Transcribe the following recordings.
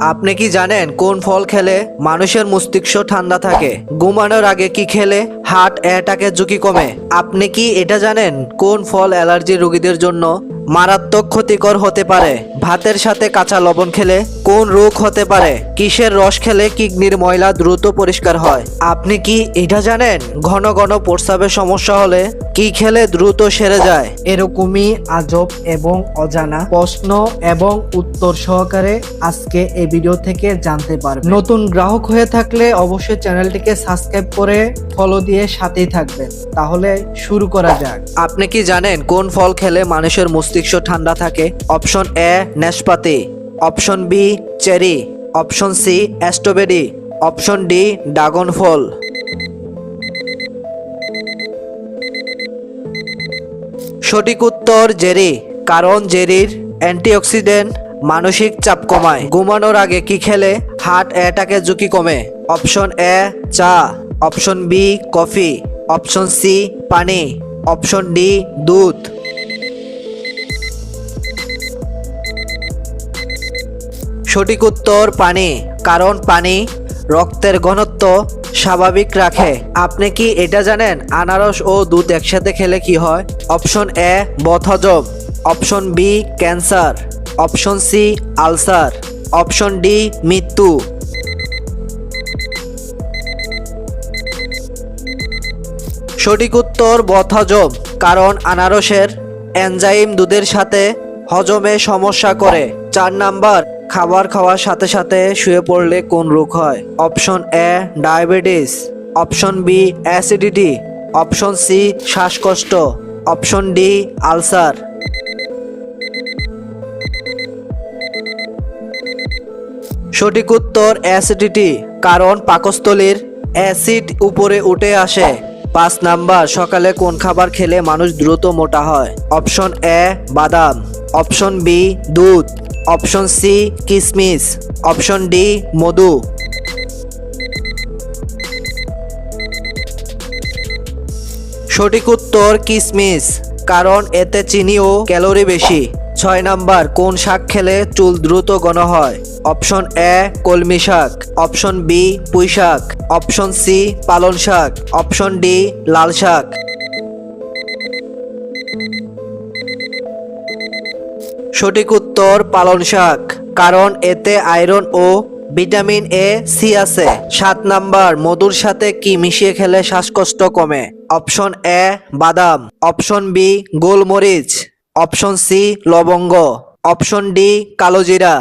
আপনি কি জানেন কোন ফল খেলে মানুষের মস্তিষ্ক ঠান্ডা থাকে? ঘুমানোর আগে কি খেলে হার্ট অ্যাটাকের ঝুঁকি কমে? আপনি কি এটা জানেন কোন ফল অ্যালার্জি রোগীদের জন্য মারাত্মক ক্ষতিকর হতে পারে? ভাতের সাথে কাঁচা লবণ খেলে কোন রোগ হতে পারে? কিসের রস খেলে কিডনির ময়লা দ্রুত পরিষ্কার হয়? আপনি কি এটা জানেন ঘন ঘন প্রস্রাবের সমস্যা হলে কি খেলে দ্রুত সেরে যায়? এরকমই আজব এবং অজানা প্রশ্ন এবং উত্তর সহকারে আজকে এই ভিডিও থেকে জানতে পারবেন। নতুন গ্রাহক হয়ে থাকলে অবশ্যই চ্যানেলটিকে সাবস্ক্রাইব করে ফলো দিয়ে সাথেই থাকবেন। তাহলে শুরু করা যাক। আপনি কি জানেন কোন ফল খেলে মানুষের মস্তিষ্ক ঠান্ডা থাকে? অপশন এ নাশপাতি, option B cherry, option C strawberry, option D dragon ফল। সঠিক উত্তর জেরি, কারণ জেরির অ্যান্টিঅক্সিডেন্ট মানসিক চাপ কমায়। ঘুমানোর আগে কি খেলে হার্ট অ্যাটাকের ঝুঁকি কমে? অপশন এ চা, option B coffee, option C পানি, অপশন ডি দুধ। সঠিক উত্তর পানি, কারণ পানি রক্তের ঘনত্ব স্বাভাবিক রাখে। আপনি কি এটা জানেন আনারস ও দুধ একসাথে খেলে কি হয়? অপশন এ বদহজম, option B cancer, option C ulcer, option D মৃত্যু। সঠিক উত্তর বদহজম, কারণ আনারসের এনজাইম দুধের সাথে হজমে সমস্যা করে। 4 নাম্বার, খাবার খাওয়ার সাথে সাথে শুয়ে পড়লে কোন রোগ হয়? Option A diabetes, option B acidity, option C শ্বাসকষ্ট, অপশন ডি আলসার। সঠিক উত্তর অ্যাসিডিটি, কারণ পাকস্থলীর অ্যাসিড উপরে উঠে আসে। 5 নাম্বার, সকালে কোন খাবার খেলে মানুষ দ্রুত মোটা হয়? অপশন এ বাদাম, অপশন বি দুধ, অপশন সি কিশমিশ, অপশন ডি মধু। সঠিক উত্তর কিশমিশ, কারণ এতে চিনি ও ক্যালোরি বেশি। 6 নাম্বার, কোন শাক খেলে চুল দ্রুত ঘন হয়? অপশন এ কলমি শাক, অপশন বি পুঁই শাক, অপশন সি পালং শাক, অপশন ডি লাল শাক। সঠিক উত্তর পালং শাক, কারণ এতে আয়রন ও ভিটামিন এ সি আছে। 7 নাম্বার, মধুর সাথে কি মিশিয়ে খেলে শ্বাসকষ্ট কমে? অপশন এ বাদাম, অপশন বি গোলমরিচ, অপশন সি লবঙ্গ, অপশন ডি কালোজিরা।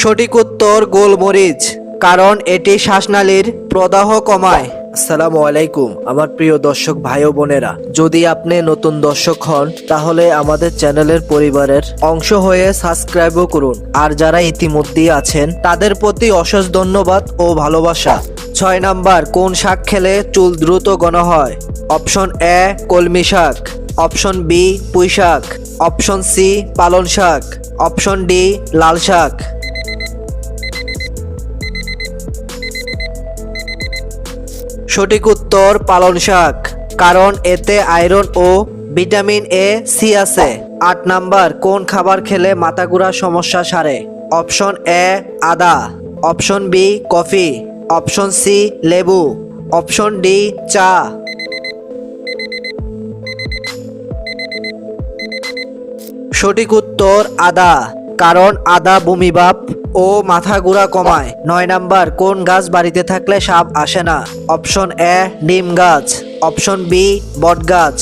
সঠিক উত্তর গোলমরিচ, কারণ এটি শ্বাসনালীর প্রদাহ কমায়। আসসালামু আলাইকুম আমার প্রিয় দর্শক ভাই ও বোনেরা, যদি আপনি নতুন দর্শক হন তাহলে আমাদের চ্যানেলের পরিবারের অংশ হয়ে সাবস্ক্রাইবও করুন, আর যারা ইতিমধ্যেই আছেন তাদের প্রতি অশেষ ধন্যবাদ ও ভালোবাসা। 6 নাম্বার, কোন শাক খেলে চুল দ্রুত ঘন হয়? অপশন এ কলমি শাক, অপশন বি পুঁই শাক, অপশন সি পালং শাক, অপশন ডি লাল শাক। সঠিক উত্তর পালং শাক, কারণ এতে আয়রন ও ভিটামিন এ সি আছে। 8 নাম্বার, কোন খাবার খেলে মাথা ঘোরার সমস্যা সারে? অপশন এ আদা, option B coffee, option C লেবু, অপশন ডি চা। সঠিক উত্তর আদা, কারণ আদা বমিভাব ও মাথা ঘোরা কমায়। 9 নাম্বার, কোন গাছ বাড়িতে থাকলে সাপ আসে না? অপশন এ নিম গাছ, অপশন বি বট গাছ,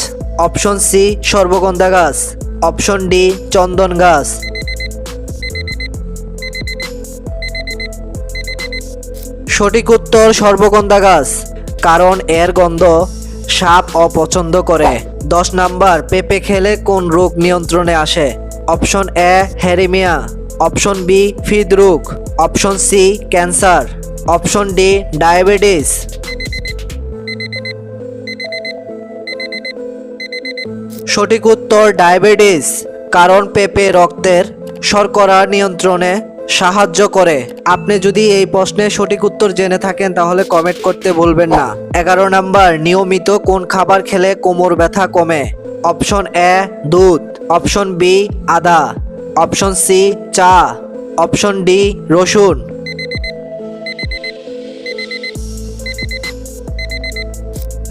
অপশন সি সর্বগন্ধা গাছ, অপশন ডি চন্দন গাছ। সঠিক উত্তর সর্বগন্ধা গাছ, কারণ এর গন্ধ সাপ অপছন্দ করে। 10 নাম্বার, পেঁপে খেলে কোন রোগ নিয়ন্ত্রণে আসে? অপশন এ হ্যারিমিয়া, অপশন বি হৃদরোগ, option C cancer, option D diabetes. সঠিক উত্তর ডায়াবেটিস, কারণ পেঁপে রক্তের শর্করা নিয়ন্ত্রণে সাহায্য করে। আপনি যদি এই প্রশ্নের সঠিক উত্তর জেনে থাকেন তাহলে কমেন্ট করতে ভুলবেন না। 11 নাম্বার, নিয়মিত কোন খাবার খেলে কোমর ব্যথা কমে? অপশন এ দুধ, অপশন বি আদা, অপশন সি চা, অপশন ডি রসুন।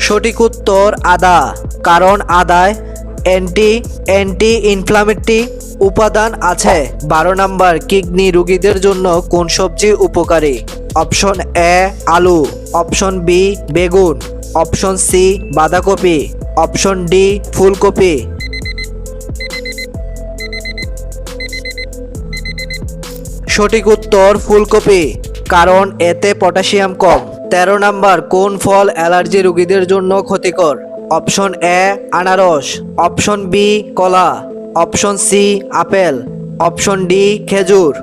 সঠিক উত্তর আদা, কারণ আদায় অ্যান্টি ইনফ্লামেটরি উপাদান আছে। 12 নম্বর, কিডনি রোগীদের জন্য কোন সবজি উপকারী? অপশন এ আলু, অপশন বি বেগুন, অপশন সি বাঁধাকপি, অপশন ডি ফুলকপি। সঠিক উত্তর ফুলকপি, কারণ এতে পটাশিয়াম কম। 13 নম্বর, কোন ফল অ্যালার্জি রোগীদের জন্য ক্ষতিকর? অপশন এ আনারস, অপশন বি কলা, option C apple, option D খেজুর।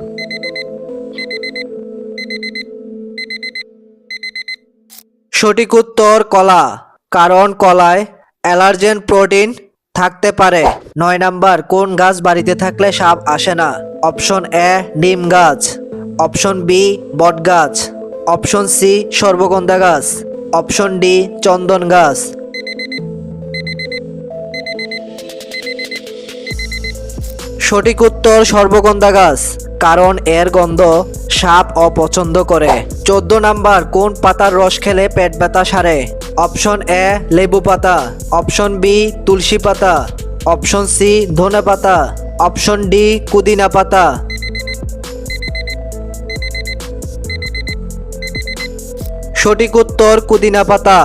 সঠিক উত্তর কলা, কারণ কলায় অ্যালার্জেন প্রোটিন থাকতে পারে। 9 নম্বর, কোন গাছ বাড়িতে থাকলে সাপ আসে না? অপশন এ নিম গাছ, অপশন বি বট গাছ, অপশন সি সর্বগন্ধা গাছ, অপশন ডি চন্দন গাছ। সঠিক উত্তর সর্বগন্ধা গাছ, কারণ এর গন্ধ সাপ অপছন্দ করে। 14 নম্বর, কোন পাতার রস খেলে পেট ব্যথা সারে? অপশন এ লেবু পাতা, অপশন বি তুলসী পাতা, অপশন সি ধনে পাতা, অপশন ডি পুদিনা পাতা। সঠিক উত্তর পুদিনা পাতা,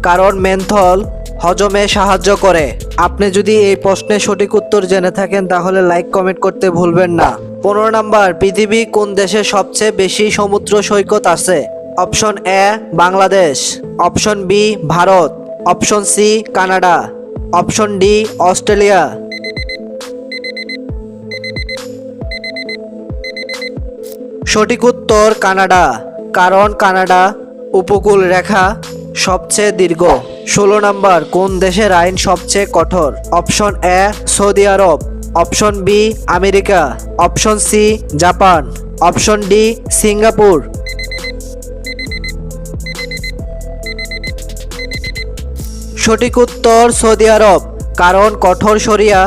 কারণ মেন্থল হজমে সাহায্য করে। আপনি যদি এই প্রশ্নের সঠিক উত্তর জেনে থাকেন তাহলে লাইক কমেন্ট করতে ভুলবেন না। 15 নম্বর, পৃথিবী কোন দেশে সবচেয়ে বেশি সমুদ্র সৈকত আছে? Option A Bangladesh, option B Bharat, option C Canada, option D Australia. সঠিক উত্তর কানাডা, কারণ কানাডা উপকূল রেখা সবচেয়ে দীর্ঘ। 16 নম্বর, কোন দেশের আইন সবচেয়ে কঠোর? অপশন এ সৌদি আরব, option B America, option C Japan, option D Singapore. সঠিক উত্তর সৌদি আরব, কারণ কঠোর শরিয়া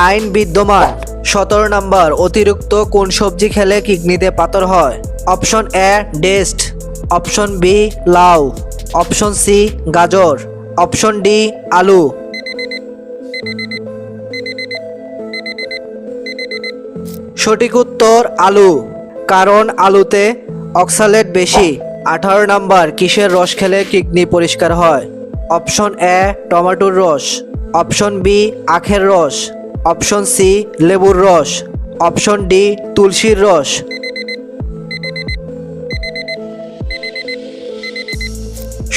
আইন বিদ্যমান। 17 নম্বর, অতিরিক্ত কোন সবজি খেলে কিডনিতে পাথর হয়? অপশন এ ডেস্ট, অপশন বি লাউ, অপশন সি গাজর, অপশন ডি আলু। সঠিক উত্তর আলু, কারণ আলুতে অক্সালেট বেশি। 18 নম্বর, কিসের রস খেলে কিডনি পরিষ্কার হয়? অপশন এ টমেটোর রস, অপশন বি আখের রস, অপশন সি লেবুর রস, অপশন ডি তুলসীর রস।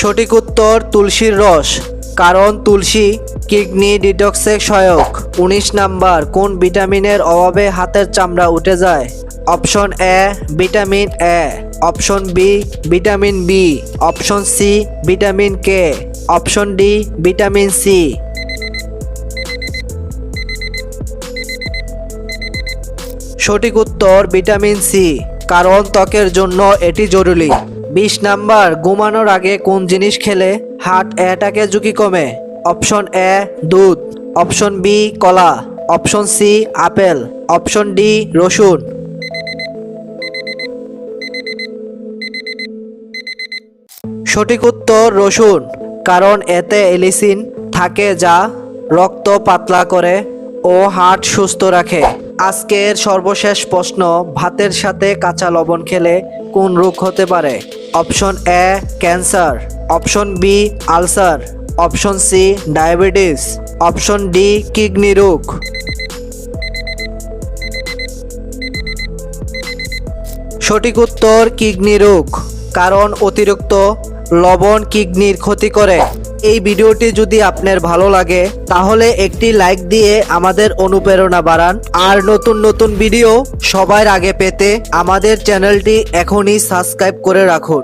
সঠিক উত্তর তুলসীর রস, কারণ তুলসী কিডনি ডিটক্সে সহায়ক। 19 নাম্বার, কোন ভিটামিনের অভাবে হাতের চামড়া উঠে যায়? Option A vitamin A, option B vitamin B, option C vitamin K, option D vitamin C. সঠিক উত্তর ভিটামিন সি, কারণ ত্বকের জন্য এটি জরুরি। 20 নাম্বার, ঘুমানোর আগে কোন জিনিস খেলে হার্ট অ্যাটাকের ঝুঁকি কমে? অপশন এ দুধ, অপশন বি কলা, option C apple, option D রসুন। সঠিক উত্তর রসুন, কারণ এতে এলিসিন থাকে যা রক্ত পাতলা করে ও হার্ট সুস্থ রাখে। আজকের সর্বশেষ প্রশ্ন, ভাতের সাথে কাঁচা লবণ খেলে কোন রোগ হতে পারে? Option A cancer, option B ulcer, option C diabetes, option D kidney রোগ। সঠিক উত্তর কিডনি রোগ, কারণ অতিরিক্ত লবণ কিডনির ক্ষতি করে। এই ভিডিওটি যদি আপনার ভালো লাগে তাহলে একটি লাইক দিয়ে আমাদের অনুপ্রেরণা বাড়ান। আর নতুন নতুন ভিডিও সবার আগে পেতে আমাদের চ্যানেলটি এখনই সাবস্ক্রাইব করে রাখুন।